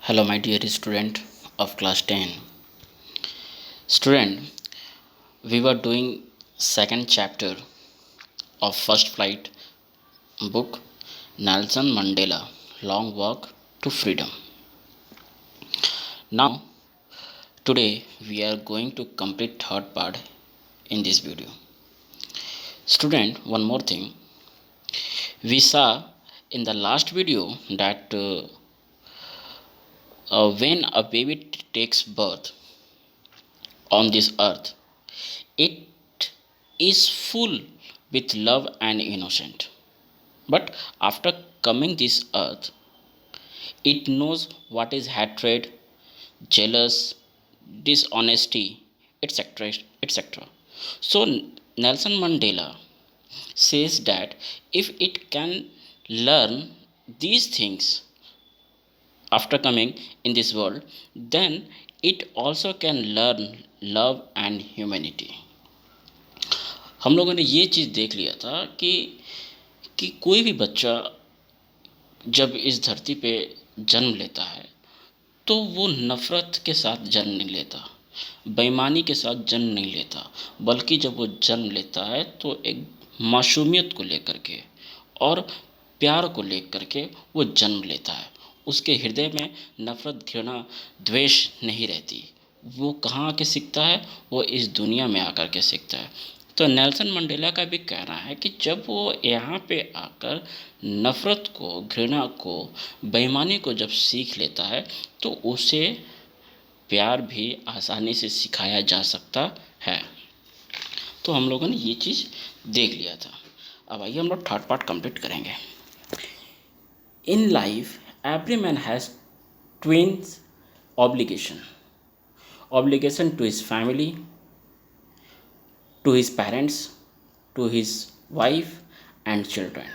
Hello, my dear student of class 10. Student, we were doing second chapter of First Flight book, Nelson Mandela, Long Walk to Freedom. Now, today we are going to complete third part in this video. Student, one more thing. We saw in the last video that when a baby takes birth on this earth, it is full with love and innocent. But after coming this earth, it knows what is hatred, jealous, dishonesty, etc. etc. So Nelson Mandela says that if it can learn these things after coming in this world, then it also can learn love and humanity. हम लोगों ने ये चीज़ देख लिया था कि कोई भी बच्चा जब इस धरती पे जन्म लेता है तो वो नफ़रत के साथ जन्म नहीं लेता, बेईमानी के साथ जन्म नहीं लेता, बल्कि जब वो जन्म लेता है तो एक मासूमियत को लेकर के और प्यार को लेकर के वो जन्म लेता है। उसके हृदय में नफ़रत, घृणा, द्वेष नहीं रहती। वो कहाँ आके सीखता है? वो इस दुनिया में आकर के सीखता है। तो नेल्सन मंडेला का भी कहना है कि जब वो यहाँ पे आकर नफ़रत को, घृणा को, बेईमानी को जब सीख लेता है तो उसे प्यार भी आसानी से सिखाया जा सकता है। तो हम लोगों ने ये चीज़ देख लिया था। अब आइए हम लोग थर्ड पार्ट कंप्लीट करेंगे। In life every man has twins obligation to his family, to his parents, to his wife and children.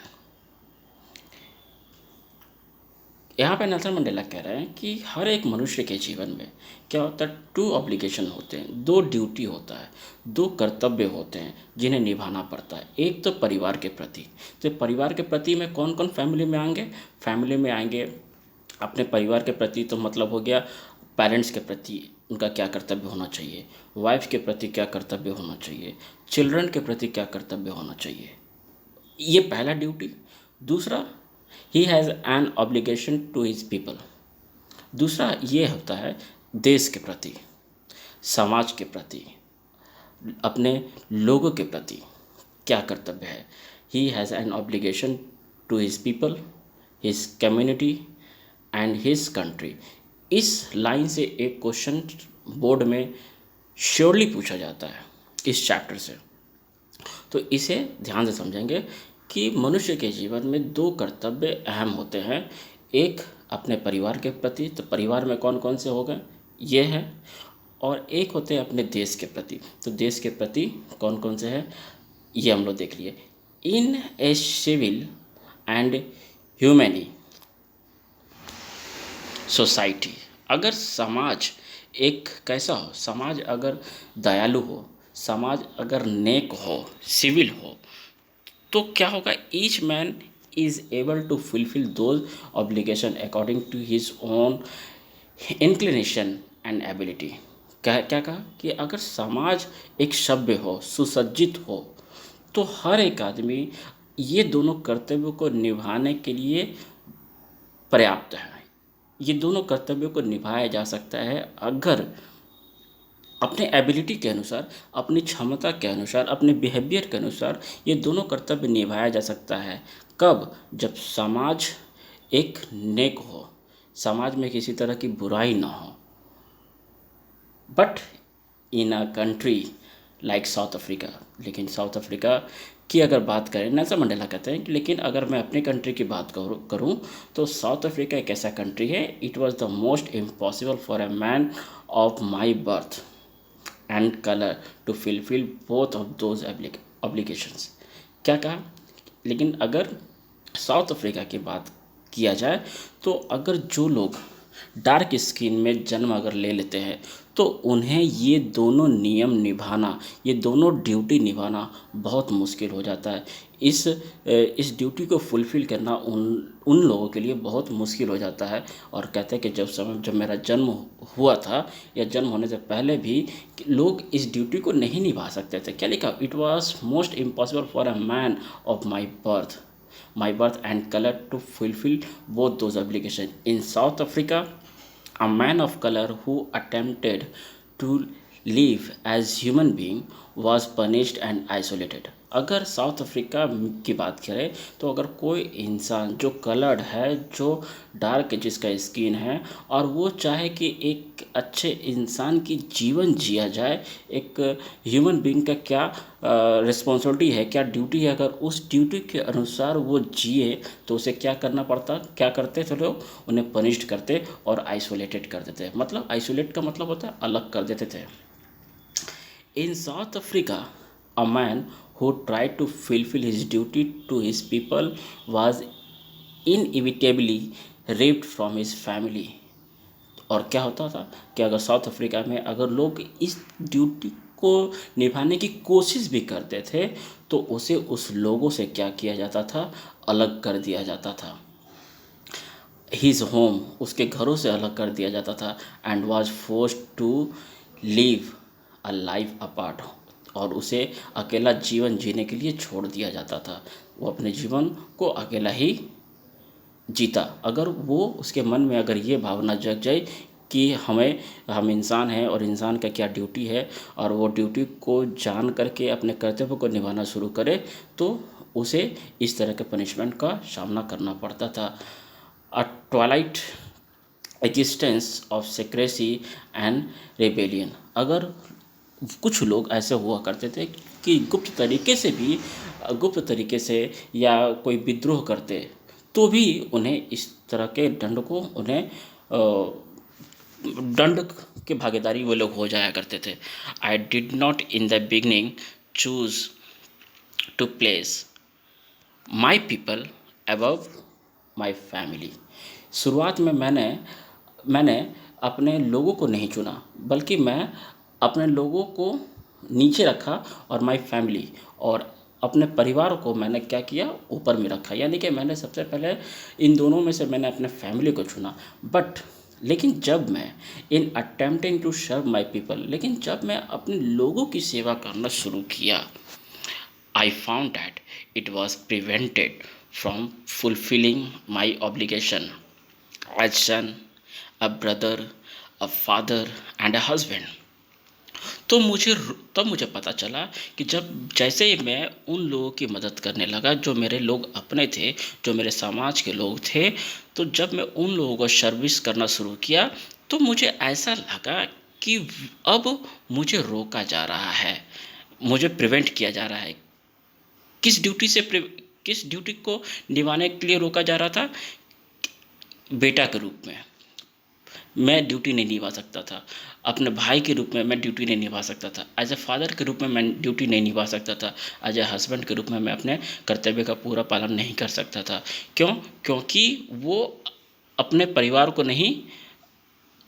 यहाँ पे नेल्सन मंडेला कह रहे हैं कि हर एक मनुष्य के जीवन में क्या होता है, टू ऑब्लिगेशन होते हैं, दो ड्यूटी होता है, दो कर्तव्य होते हैं जिन्हें निभाना पड़ता है। एक तो परिवार के प्रति, तो परिवार के प्रति में कौन कौन फैमिली में आएंगे? फैमिली में आएंगे अपने परिवार के प्रति, तो मतलब हो गया पेरेंट्स के प्रति उनका क्या कर्तव्य होना चाहिए, वाइफ के प्रति क्या कर्तव्य होना चाहिए, चिल्ड्रन के प्रति क्या कर्तव्य होना चाहिए। ये पहला ड्यूटी। दूसरा, he has an obligation to his people. दूसरा ये होता है देश के प्रति, समाज के प्रति, अपने लोगों के प्रति क्या कर्तव्य है। He has an obligation to his people, his community and his country. इस लाइन से एक क्वेश्चन बोर्ड में श्योरली पूछा जाता है इस चैप्टर से, तो इसे ध्यान से समझेंगे कि मनुष्य के जीवन में दो कर्तव्य अहम होते हैं। एक अपने परिवार के प्रति, तो परिवार में कौन कौन से हो गए ये है, और एक होते हैं अपने देश के प्रति, तो देश के प्रति कौन कौन से हैं ये हम लोग देख लिए। इन ए सिविल एंड ह्यूमैनी सोसाइटी, अगर समाज एक कैसा हो, समाज अगर दयालु हो, समाज अगर नेक हो, सिविल हो, तो क्या होगा? Each man is able to fulfil those obligation according to his own inclination and ability. क्या क्या कहा कि अगर समाज एक सभ्य हो, सुसज्जित हो, तो हर एक आदमी ये दोनों कर्तव्यों को निभाने के लिए पर्याप्त है। ये दोनों कर्तव्यों को निभाया जा सकता है अगर अपने एबिलिटी के अनुसार, अपनी क्षमता के अनुसार, अपने बिहेवियर के अनुसार ये दोनों कर्तव्य निभाया जा सकता है। कब? जब समाज एक नेक हो, समाज में किसी तरह की बुराई ना हो। But in a country like south Africa, लेकिन साउथ अफ्रीका की अगर बात करें, नेल्सन मंडेला कहते हैं कि लेकिन अगर मैं अपनी कंट्री की बात करूं तो साउथ अफ्रीका एक ऐसा कंट्री है, it was the most impossible for a man of my birth and colour to fulfil both of those obligations. क्या कहा? लेकिन अगर साउथ अफ्रीका की बात किया जाए तो अगर जो लोग डार्क स्किन में जन्म अगर ले लेते हैं तो उन्हें ये दोनों नियम निभाना, ये दोनों ड्यूटी निभाना बहुत मुश्किल हो जाता है। इस ड्यूटी को फुलफ़िल करना उन उन लोगों के लिए बहुत मुश्किल हो जाता है। और कहते हैं कि जब मेरा जन्म हुआ था या जन्म होने से पहले भी कि लोग इस ड्यूटी को नहीं निभा सकते थे। क्या लिखा? It was most impossible for a man of my birth and colour to fulfil both those obligation in South Africa. A man of color who attempted to live as human being was punished and isolated। अगर south Africa की बात करें तो अगर कोई इंसान जो coloured है, जो डार्क जिसका स्किन है, और वो चाहे कि एक अच्छे इंसान की जीवन जिया जाए, एक ह्यूमन बीइंग का क्या रिस्पॉन्सिबिलिटी है, क्या ड्यूटी है, अगर उस ड्यूटी के अनुसार वो जिए तो उसे क्या करना पड़ता, क्या करते थे लोग? उन्हें पनिश्ड करते और आइसोलेटेड कर देते। मतलब आइसोलेट का मतलब होता है अलग कर देते थे। In South Africa a man who tried to fulfill his duty to his people was inevitably ripped from his family। और क्या होता था कि अगर साउथ अफ्रीका में अगर लोग इस ड्यूटी को निभाने की कोशिश भी करते थे तो उसे उस लोगों से क्या किया जाता था? अलग कर दिया जाता था। हिज होम, उसके घरों से अलग कर दिया जाता था। And was forced to leave a life apart, और उसे अकेला जीवन जीने के लिए छोड़ दिया जाता था। वो अपने जीवन को अकेला ही जीता। अगर वो उसके मन में अगर ये भावना जग जाए कि हम इंसान हैं और इंसान का क्या ड्यूटी है, और वो ड्यूटी को जान करके अपने कर्तव्य को निभाना शुरू करे तो उसे इस तरह के पनिशमेंट का सामना करना पड़ता था। A twilight existence of secrecy and rebellion. अगर कुछ लोग ऐसे हुआ करते थे कि गुप्त तरीके से या कोई विद्रोह करते तो भी उन्हें इस तरह के दंड के भागीदारी वो लोग हो जाया करते थे। I did not in the beginning choose to place my people above my family. शुरुआत में मैंने अपने लोगों को नहीं चुना, बल्कि मैं अपने लोगों को नीचे रखा और माई फैमिली, और अपने परिवार को मैंने क्या किया? ऊपर में रखा। यानी कि मैंने सबसे पहले इन दोनों में से मैंने अपने फैमिली को चुना। लेकिन जब मैं in attempting to serve my people, लेकिन जब मैं अपने लोगों की सेवा करना शुरू किया, I found that it was prevented from fulfilling my obligation as son, a brother, a father and a husband। तो मुझे पता चला कि जैसे ही मैं उन लोगों की मदद करने लगा जो मेरे लोग अपने थे, जो मेरे समाज के लोग थे, तो जब मैं उन लोगों को सर्विस करना शुरू किया तो मुझे ऐसा लगा कि अब मुझे रोका जा रहा है, मुझे प्रिवेंट किया जा रहा है। किस ड्यूटी को निभाने के लिए रोका जा रहा था? बेटा के रूप में मैं ड्यूटी नहीं निभा सकता था, अपने भाई के रूप में मैं ड्यूटी नहीं निभा सकता था, एज ए फादर के रूप में मैं ड्यूटी नहीं निभा सकता था, एज ए हस्बैंड के रूप में मैं अपने कर्तव्य का पूरा पालन नहीं कर सकता था। क्यों? क्योंकि वो अपने परिवार को नहीं,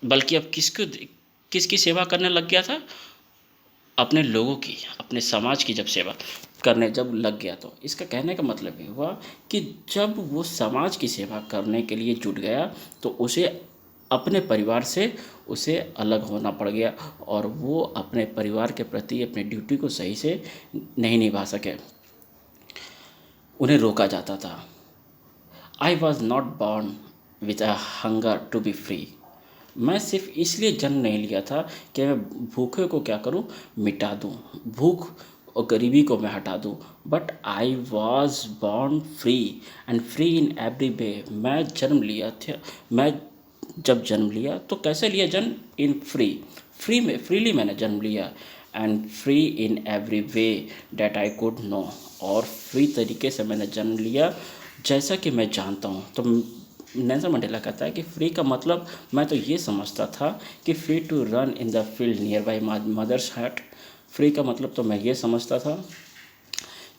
बल्कि अब किसकी सेवा करने लग गया था? अपने लोगों की, अपने समाज की जब सेवा करने जब लग गया, तो इसका कहने का मतलब ये हुआ कि जब वो समाज की सेवा करने के लिए जुट गया तो उसे अपने परिवार से उसे अलग होना पड़ गया, और वो अपने परिवार के प्रति अपनी ड्यूटी को सही से नहीं निभा सके, उन्हें रोका जाता था। I was not born with a hunger to be free. मैं सिर्फ इसलिए जन्म नहीं लिया था कि मैं भूखे को क्या करूं? मिटा दूं, भूख और गरीबी को मैं हटा दूं। But I was born free and free in every वे। मैं जब जन्म लिया तो कैसे लिया जन्म? इन फ्रीली मैंने जन्म लिया। And free in every way that I could know, और फ्री तरीके से मैंने जन्म लिया जैसा कि मैं जानता हूँ। तो नेल्सन मंडेला कहता है कि फ्री का मतलब मैं तो ये समझता था कि free to run in the field near by mother's hut. Free का मतलब तो मैं ये समझता था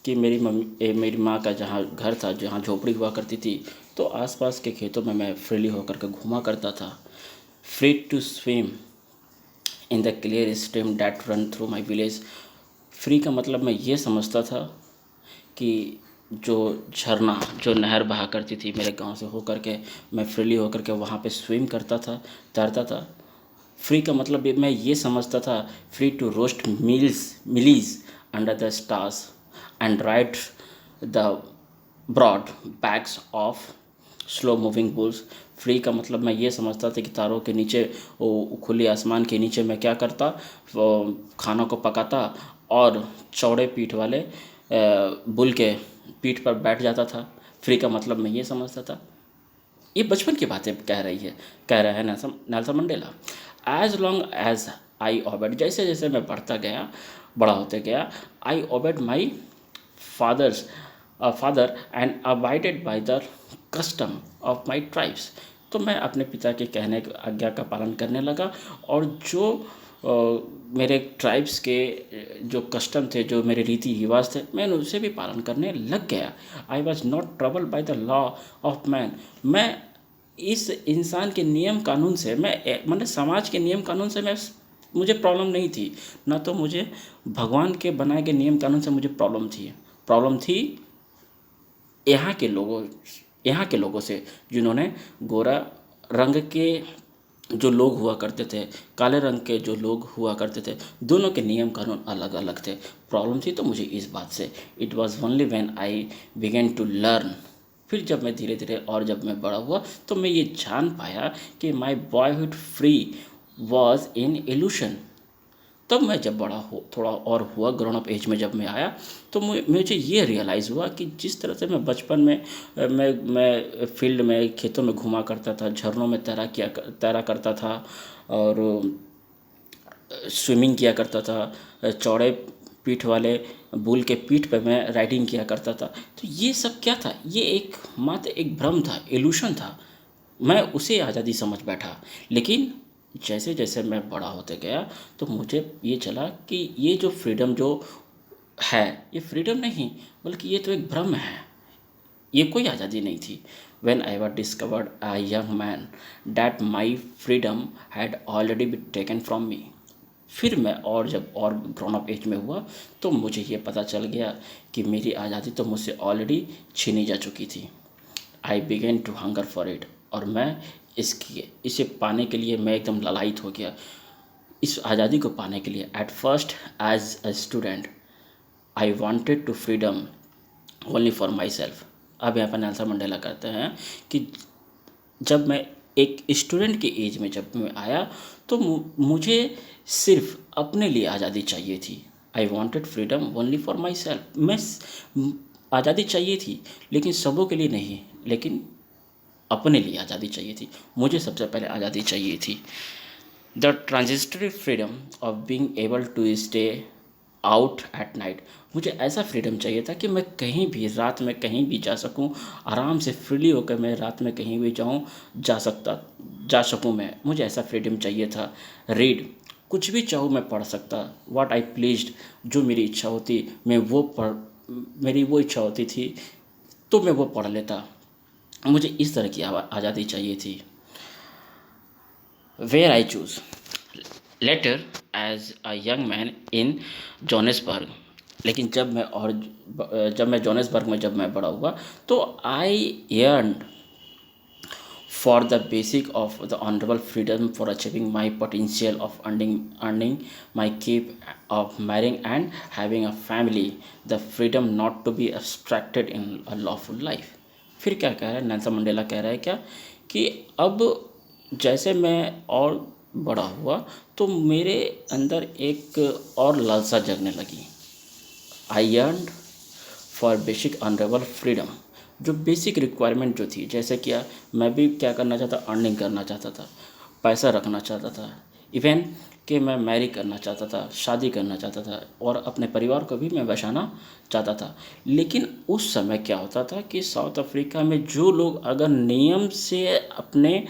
कि मेरी माँ का जहाँ घर था, जहाँ झोपड़ी हुआ करती थी, तो आसपास के खेतों में मैं फ्रीली होकर के घूमा करता था। Free to swim in the clear stream that run through my village. Free का मतलब मैं ये समझता था कि जो झरना, जो नहर बहा करती थी मेरे गांव से होकर के, मैं फ्रीली होकर के वहाँ पे स्विम करता था, तैरता था। फ्री का मतलब मैं ये समझता था, free to roast mealies under the stars and ride the broad backs of slow moving bulls. Free का मतलब मैं ये समझता था कि तारों के नीचे, वो खुले आसमान के नीचे मैं क्या करता, वो खाना को पकाता और चौड़े पीठ वाले बुल के पीठ पर बैठ जाता था। फ्री का मतलब मैं ये समझता था। ये बचपन की बातें कह रहा है Nelson Mandela. As long as I obeyed, जैसे जैसे मैं बड़ा होते गया, I obeyed my fathers father and abided by the custom of my tribes। तो मैं अपने पिता के कहने आज्ञा का पालन करने लगा, और जो मेरे ट्राइब्स के जो कस्टम थे, जो मेरे रीति रिवाज थे, मैं उसे भी पालन करने लग गया। आई was not trouble by the law of man. मैं इस इंसान के नियम कानून से, मैंने समाज के नियम कानून से मुझे प्रॉब्लम नहीं थी। ना तो मुझे भगवान के बनाए गए नियम कानून से मुझे प्रॉब्लम थी यहाँ के लोगों से, जिन्होंने गोरा रंग के जो लोग हुआ करते थे, काले रंग के जो लोग हुआ करते थे, दोनों के नियम कानून अलग अलग थे। प्रॉब्लम थी तो मुझे इस बात से। It was only when I began to learn. फिर जब मैं धीरे धीरे और जब मैं बड़ा हुआ तो मैं ये जान पाया कि my boyhood free was in illusion. तब मैं जब बड़ा हो थोड़ा और हुआ, ग्रोन अप एज में जब मैं आया, तो मुझे ये रियलाइज़ हुआ कि जिस तरह से मैं बचपन में मैं फील्ड में, खेतों में घूमा करता था, झरनों में तैरा करता था, और स्विमिंग किया करता था, चौड़े पीठ वाले बुल के पीठ पे मैं राइडिंग किया करता था। तो ये सब क्या था? ये मात्र एक भ्रम था, इल्यूशन था। मैं उसे आज़ादी समझ बैठा। लेकिन जैसे जैसे मैं बड़ा होते गया तो मुझे ये चला कि ये जो फ्रीडम जो है, ये फ्रीडम नहीं, बल्कि ये तो एक भ्रम है, ये कोई आज़ादी नहीं थी। When I was discovered a young man that my freedom had already been taken from me. फिर मैं और जब और ग्रोन अप एज में हुआ तो मुझे ये पता चल गया कि मेरी आज़ादी तो मुझसे ऑलरेडी छीनी जा चुकी थी। I began to hunger for it, और मैं इसे पाने के लिए मैं एकदम ललायित हो गया, इस आज़ादी को पाने के लिए। At first as a student I wanted to freedom only for my self. अब यहाँ पर नेल्सन मंडेला कहते हैं कि जब मैं एक स्टूडेंट के एज में जब मैं आया तो मुझे सिर्फ अपने लिए आज़ादी चाहिए थी। I wanted freedom only for my self. आज़ादी चाहिए थी, लेकिन सबों के लिए नहीं, लेकिन अपने लिए आज़ादी चाहिए थी। मुझे सबसे पहले आज़ादी चाहिए थी। The transitory freedom of being able to stay out at night. मुझे ऐसा फ्रीडम चाहिए था कि मैं कहीं भी रात में कहीं भी जा सकूं, आराम से फ्रीली होकर मैं रात में कहीं भी जा सकूं। मुझे ऐसा फ्रीडम चाहिए था। रीड, कुछ भी चाहूँ मैं पढ़ सकता। व्हाट आई प्लीज्ड, जो मेरी इच्छा होती मेरी वो इच्छा होती थी तो मैं वो पढ़ लेता। मुझे इस तरह की आज़ादी चाहिए थी। Where I choose later as a young man in Johannesburg. लेकिन जब मैं जोनेसबर्ग में जब मैं बड़ा हुआ तो आई yearned for the basic of the honorable freedom for achieving my potential of earning my keep, of marrying and having a family, the freedom not to be abstracted in a lawful life। फिर क्या कह रहा है Nelson Mandela? कह रहा है क्या कि अब जैसे मैं और बड़ा हुआ तो मेरे अंदर एक और लालसा जगने लगी। आई yearned for basic honourable freedom, जो बेसिक रिक्वायरमेंट जो थी, जैसे क्या मैं भी क्या करना चाहता, अर्निंग करना चाहता था, पैसा रखना चाहता था, इवन कि मैं मैरी करना चाहता था, शादी करना चाहता था, और अपने परिवार को भी मैं बसाना चाहता था। लेकिन उस समय क्या होता था कि साउथ अफ्रीका में जो लोग अगर नियम से अपने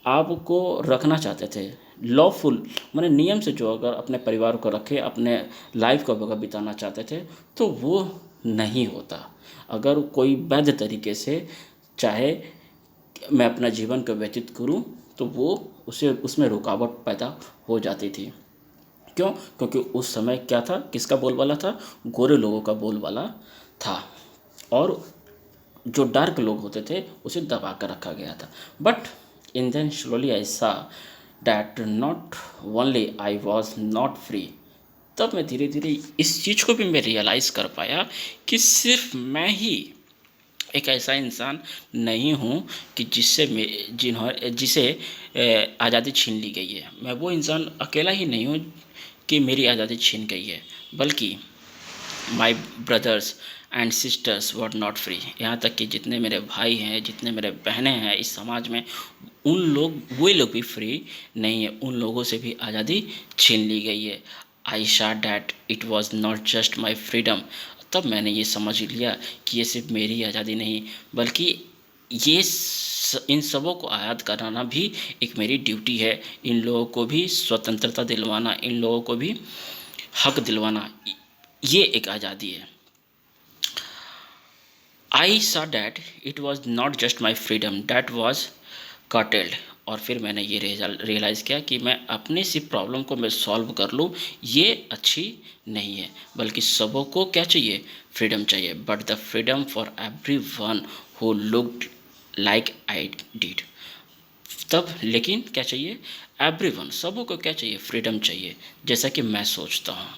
आप को रखना चाहते थे, लॉफुल माने नियम से, जो अगर अपने परिवार को रखे, अपने लाइफ को अगर बिताना चाहते थे, तो वो नहीं होता। अगर कोई वैध तरीके से चाहे मैं अपना जीवन को व्यतीत करूं तो वो उसे उसमें रुकावट पैदा हो जाती थी। क्यों? क्योंकि उस समय क्या था, किसका बोलबाला था? गोरे लोगों का बोलबाला था। और जो डार्क लोग होते थे उसे दबा कर रखा गया था। But in then slowly I saw that not only I was not free. तब मैं धीरे धीरे इस चीज़ को भी मैं रियलाइज़ कर पाया कि सिर्फ मैं ही एक ऐसा इंसान नहीं हूँ कि जिसे आज़ादी छीन ली गई है। मैं वो इंसान अकेला ही नहीं हूँ कि मेरी आज़ादी छीन गई है, बल्कि my brothers and sisters were not free. यहाँ तक कि जितने मेरे भाई हैं, जितने मेरे बहनें हैं इस समाज में, उन लोग वे लोग भी फ्री नहीं है, उन लोगों से भी आज़ादी छीन ली गई है। आई शा that it was not just my freedom. तब मैंने ये समझ लिया कि ये सिर्फ मेरी आज़ादी नहीं, बल्कि इन सबों को आज़ाद कराना भी एक मेरी ड्यूटी है। इन लोगों को भी स्वतंत्रता दिलवाना, इन लोगों को भी हक दिलवाना, ये एक आज़ादी है। आई saw that it was not just my freedom that was curtailed. और फिर मैंने ये रियलाइज़ किया कि मैं अपनी सी प्रॉब्लम को मैं सॉल्व कर लूँ, ये अच्छी नहीं है, बल्कि सबों को क्या चाहिए, फ्रीडम चाहिए। But the freedom for every one who looked like I did. तब लेकिन क्या चाहिए, एवरीवन, सबों को क्या चाहिए, फ्रीडम चाहिए, जैसा कि मैं सोचता हूँ,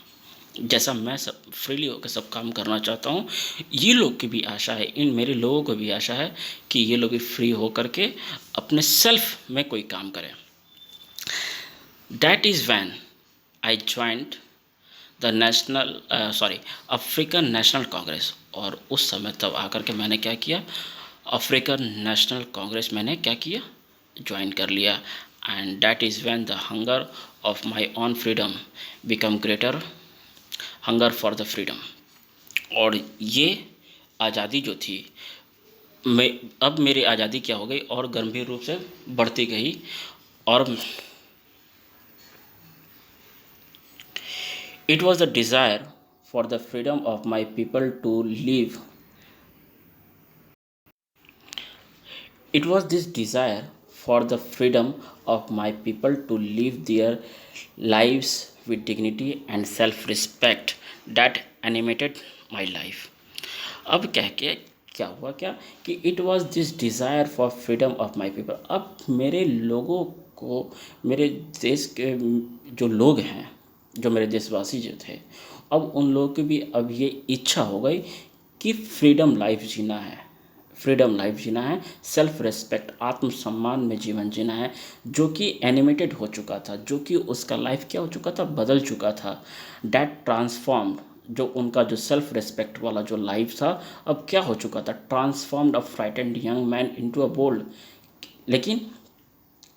जैसा मैं सब फ्रीली होकर सब काम करना चाहता हूँ। ये लोग की भी आशा है, इन मेरे लोगों को भी आशा है कि ये लोग भी फ्री हो करके अपने सेल्फ में कोई काम करें। That is when I joined the African national Congress. और उस समय तब आकर के मैंने क्या किया, अफ्रीकन नेशनल कांग्रेस मैंने क्या किया, ज्वाइन कर लिया। And that is when the hunger of my own freedom become greater hunger for the freedom. और ये आज़ादी जो थी, मैं अब मेरी आज़ादी क्या हो गई और गंभीर रूप से बढ़ती गई। और it was the desire for the freedom of my people to live. It was this desire for the freedom of my people to live their lives with dignity and self respect that animated my life. अब क्या हुआ क्या कि it was this desire for freedom of my people. अब मेरे लोगों को, मेरे देश के जो लोग हैं, जो मेरे देशवासी जो थे, अब उन लोगों की भी अब ये इच्छा हो गई कि फ्रीडम लाइफ जीना है, फ्रीडम लाइफ जीना है, सेल्फ रेस्पेक्ट, आत्मसम्मान में जीवन जीना है, जो कि एनिमेटेड हो चुका था, जो कि उसका लाइफ क्या हो चुका था, बदल चुका था। डैट ट्रांसफॉर्म्ड, जो उनका जो सेल्फ रेस्पेक्ट वाला जो लाइफ था, अब क्या हो चुका था, transformed a frightened young man into a bold. लेकिन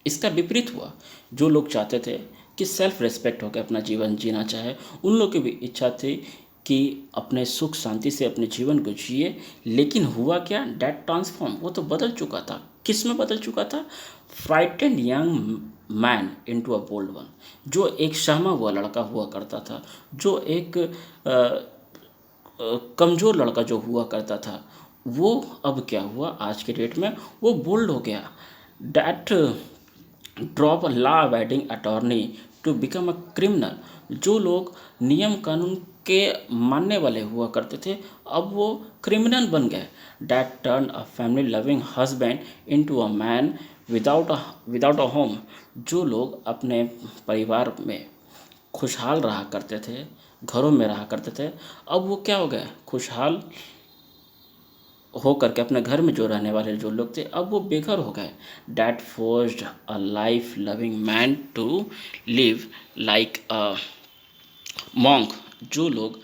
इसका विपरीत हुआ। जो लोग चाहते थे कि सेल्फ रेस्पेक्ट होकर अपना जीवन जीना चाहे, उन लोग की भी इच्छा थी कि अपने सुख शांति से अपने जीवन को जिए। लेकिन हुआ क्या, डेट ट्रांसफॉर्म, वो तो बदल चुका था। किस में बदल चुका था, frightened young man into a bold one. जो एक सहमा हुआ लड़का हुआ करता था, जो एक कमज़ोर लड़का जो हुआ करता था, वो अब क्या हुआ, आज के डेट में वो बोल्ड हो गया। That drop a law abiding attorney to become a criminal. जो लोग नियम कानून के मानने वाले हुआ करते थे, अब वो क्रिमिनल बन गए। That turn a family loving husband into a man without a home. जो लोग अपने परिवार में खुशहाल रहा करते थे, घरों में रहा करते थे, अब वो क्या हो गए, खुशहाल हो करके अपने घर में जो रहने वाले जो लोग थे, अब वो बेघर हो गए। That forced a life loving man to live like a monk. जो लोग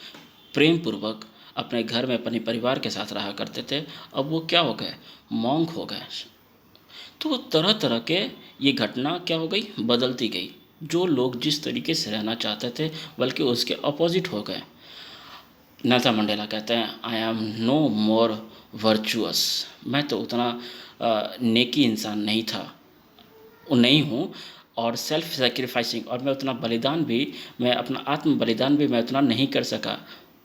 प्रेम पूर्वक अपने घर में अपने परिवार के साथ रहा करते थे, अब वो क्या हो गए, मॉन्क हो गए। तो तरह तरह के ये घटना क्या हो गई, बदलती गई। जो लोग जिस तरीके से रहना चाहते थे, बल्कि उसके अपोजिट हो गए। नेल्सन मंडेला कहते हैं, I am no more virtuous. मैं तो उतना नेकी इंसान नहीं था, नहीं हूँ, और सेल्फ सेक्रीफाइसिंग, और मैं उतना बलिदान भी, मैं अपना आत्म बलिदान भी मैं उतना नहीं कर सका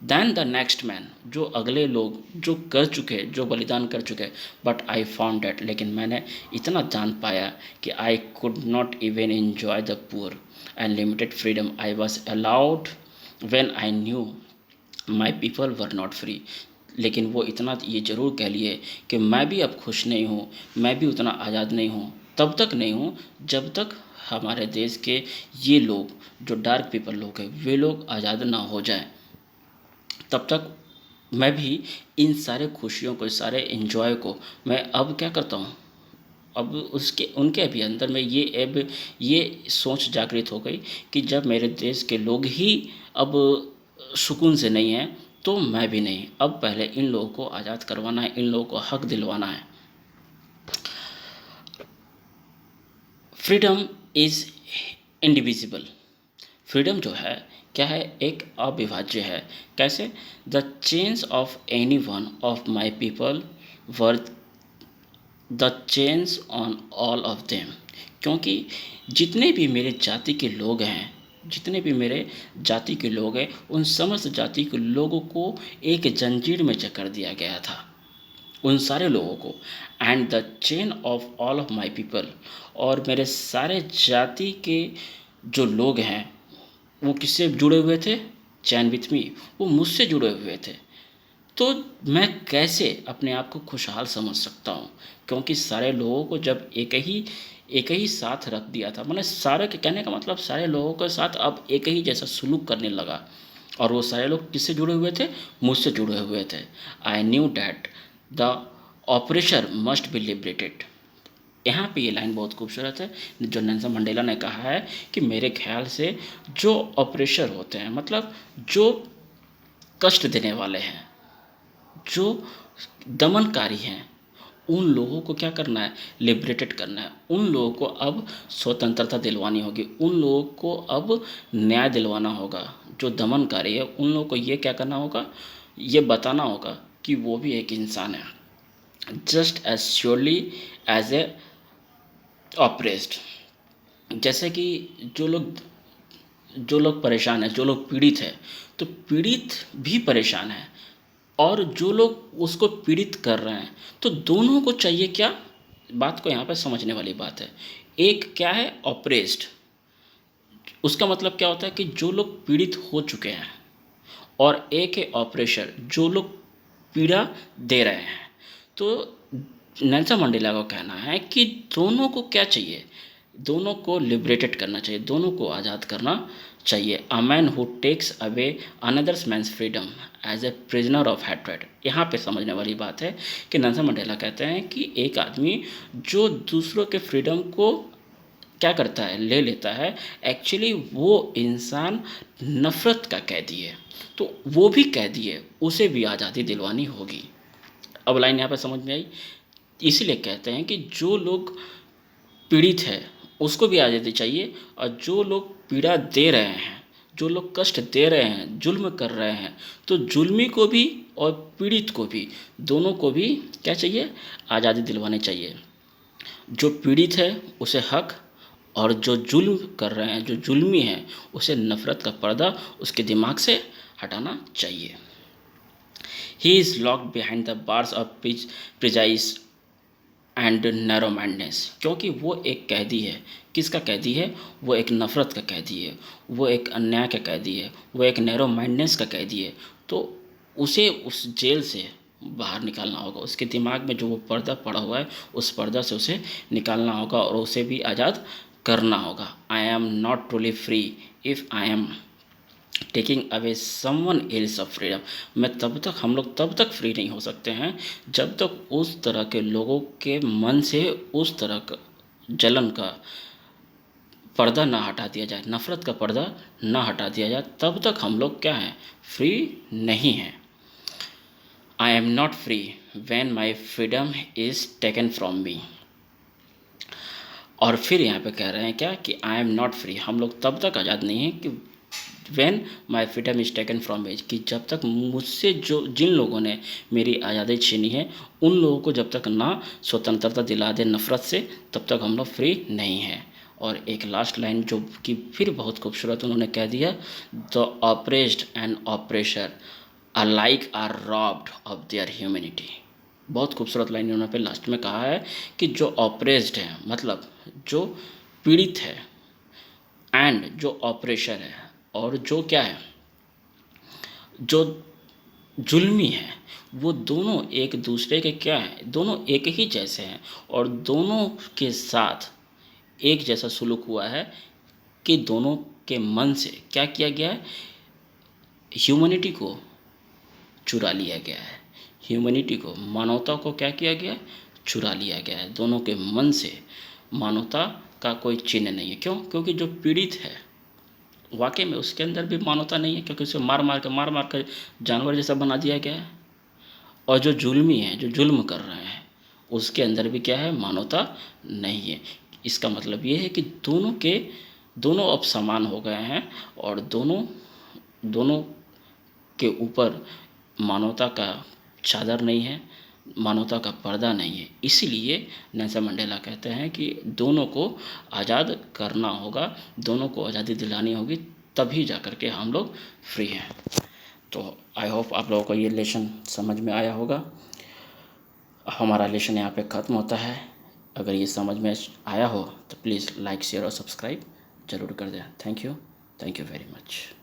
दैन द नेक्स्ट मैन, जो अगले लोग जो कर चुके, जो बलिदान कर चुके। बट आई फाउंड डैट, लेकिन मैंने इतना जान पाया कि I could not even enjoy the poor and limited freedom I was allowed when I knew my people were not free. लेकिन वो इतना ये ज़रूर कह लिए कि मैं भी अब खुश नहीं हूँ, मैं भी उतना आज़ाद नहीं हूँ, तब तक नहीं हूँ जब तक हमारे देश के ये लोग जो डार्क पीपल लोग हैं वे लोग आज़ाद ना हो जाएं। तब तक मैं भी इन सारे खुशियों को, इस सारे एंजॉय को मैं अब क्या करता हूँ, अब उसके उनके भी अंदर में ये सोच जागृत हो गई कि जब मेरे देश के लोग ही अब सुकून से नहीं हैं तो मैं भी नहीं। अब पहले इन लोगों को आज़ाद करवाना है, इन लोगों को हक दिलवाना है। Freedom is indivisible. फ्रीडम जो है क्या है, एक अविभाज्य है। कैसे? The change of any one of my people worth the change on all of them. क्योंकि जितने भी मेरे जाति के लोग हैं, जितने भी मेरे जाति के लोग हैं, उन समस्त जाति के लोगों को एक जंजीर में जकड़ दिया गया था, उन सारे लोगों को। And the chain of all of my people, और मेरे सारे जाति के जो लोग हैं वो किससे जुड़े हुए थे? चैन विथ मी, वो मुझसे जुड़े हुए थे। तो मैं कैसे अपने आप को खुशहाल समझ सकता हूँ? क्योंकि सारे लोगों को जब एक ही साथ रख दिया था, मैंने सारे के कहने का मतलब सारे लोगों के साथ अब एक ही जैसा सुलूक करने लगा। और वो सारे लोग किससे जुड़े हुए थे? मुझसे जुड़े हुए थे। I knew that the oppressor must be liberated. यहाँ पे ये लाइन बहुत खूबसूरत है जो नेल्सन मंडेला ने कहा है कि मेरे ख्याल से जो ऑपरेशर होते हैं, मतलब जो कष्ट देने वाले हैं, जो दमनकारी हैं, उन लोगों को क्या करना है? लिबरेटेड करना है। उन लोगों को अब स्वतंत्रता दिलवानी होगी, उन लोगों को अब न्याय दिलवाना होगा। जो दमनकारी है उन लोगों को ये क्या करना होगा? ये बताना होगा कि वो भी एक इंसान है, just as surely as a oppressed. जैसे कि जो लोग परेशान हैं, जो लोग पीड़ित हैं, तो पीड़ित भी परेशान है, और जो लोग उसको पीड़ित कर रहे हैं, तो दोनों को चाहिए क्या? बात को यहाँ पर समझने वाली बात है। एक क्या है? ऑपरेस्ड। उसका मतलब क्या होता है कि जो लोग पीड़ित हो चुके हैं, और एक है ऑपरेशर, जो लोग पीड़ा दे रहे हैं। तो नेल्सन मंडेला का कहना है कि दोनों को क्या चाहिए? दोनों को लिबरेटेड करना चाहिए, दोनों को आज़ाद करना चाहिए। A man who takes away another's man's freedom as a prisoner of hatred. यहाँ पे समझने वाली बात है कि नेल्सन मंडेला कहते हैं कि एक आदमी जो दूसरों के फ्रीडम को क्या करता है? ले लेता है, एक्चुअली वो इंसान नफ़रत का कैदी है। तो वो भी कैदी है, उसे भी आज़ादी दिलवानी होगी। अब लाइन यहाँ पे समझ में आई? इसीलिए कहते हैं कि जो लोग पीड़ित है उसको भी आज़ादी चाहिए, और जो लोग पीड़ा दे रहे हैं, जो लोग कष्ट दे रहे हैं, जुल्म कर रहे हैं, तो जुल्मी को भी और पीड़ित को भी, दोनों को भी क्या चाहिए? आज़ादी दिलवानी चाहिए। जो पीड़ित है उसे हक, और जो जुल्म कर रहे हैं, जो जुल्मी है, उसे नफ़रत का पर्दा उसके दिमाग से हटाना चाहिए। He is locked behind the bars of prejudice and narrow mindness. क्योंकि वो एक कैदी है। किसका कैदी है? वो एक नफ़रत का कैदी है, वो एक अन्याय का कैदी है, वो एक नैरो माइंडनेस का कैदी है। तो उसे उस जेल से बाहर निकालना होगा। उसके दिमाग में जो वो पर्दा पड़ा हुआ है, उस पर्दा से उसे निकालना होगा और उसे भी आज़ाद करना होगा। I am not truly free if I am taking away someone else of freedom. हम लोग तब तक फ्री नहीं हो सकते हैं जब तक उस तरह के लोगों के मन से उस तरह का जलन का पर्दा ना हटा दिया जाए, नफ़रत का पर्दा ना हटा दिया जाए, तब तक हम लोग क्या हैं? फ्री नहीं हैं। I am not free when my freedom is taken from me. और फिर यहाँ पे कह रहे हैं क्या? कि आई एम नॉट फ्री, हम लोग तब तक आज़ाद नहीं हैं कि when my freedom is taken from me, कि जब तक मुझसे जिन लोगों ने मेरी आज़ादी छीनी है, उन लोगों को जब तक ना स्वतंत्रता दिला दे नफ़रत से, तब तक हम लोग फ्री नहीं हैं। और एक लास्ट लाइन जो कि फिर बहुत खूबसूरत उन्होंने कह दिया, the oppressed and oppressor alike are robbed of their humanity. बहुत खूबसूरत लाइन उन्होंने पे लास्ट में कहा है कि जो ऑपरेस्ड है, मतलब जो पीड़ित है, एंड जो ऑपरेशर है, और जो क्या है? जो जुल्मी है, वो दोनों एक दूसरे के क्या हैं, दोनों एक ही जैसे हैं और दोनों के साथ एक जैसा सुलूक हुआ है कि दोनों के मन से क्या किया गया है, ह्यूमैनिटी को चुरा लिया गया है। ह्यूमैनिटी को, मानवता को क्या किया गया है, चुरा लिया गया है। दोनों के मन से मानवता का कोई चिन्ह नहीं है। क्यों? क्योंकि जो पीड़ित है वाकई में उसके अंदर भी मानवता नहीं है, क्योंकि उसे मार मार कर जानवर जैसा बना दिया गया है। और जो जुल्मी है, जो जुल्म कर रहे हैं, उसके अंदर भी क्या है, मानवता नहीं है। इसका मतलब ये है कि दोनों अब समान हो गए हैं और दोनों दोनों के ऊपर मानवता का चादर नहीं है, मानवता का पर्दा नहीं है। इसीलिए नेल्सन मंडेला कहते हैं कि दोनों को आज़ाद करना होगा, दोनों को आज़ादी दिलानी होगी, तभी जा कर के हम लोग फ्री हैं। तो आई होप आप लोगों को ये लेसन समझ में आया होगा। हमारा लेसन यहाँ पे ख़त्म होता है। अगर ये समझ में आया हो तो प्लीज़ लाइक शेयर और सब्सक्राइब ज़रूर कर दें। Thank you very much.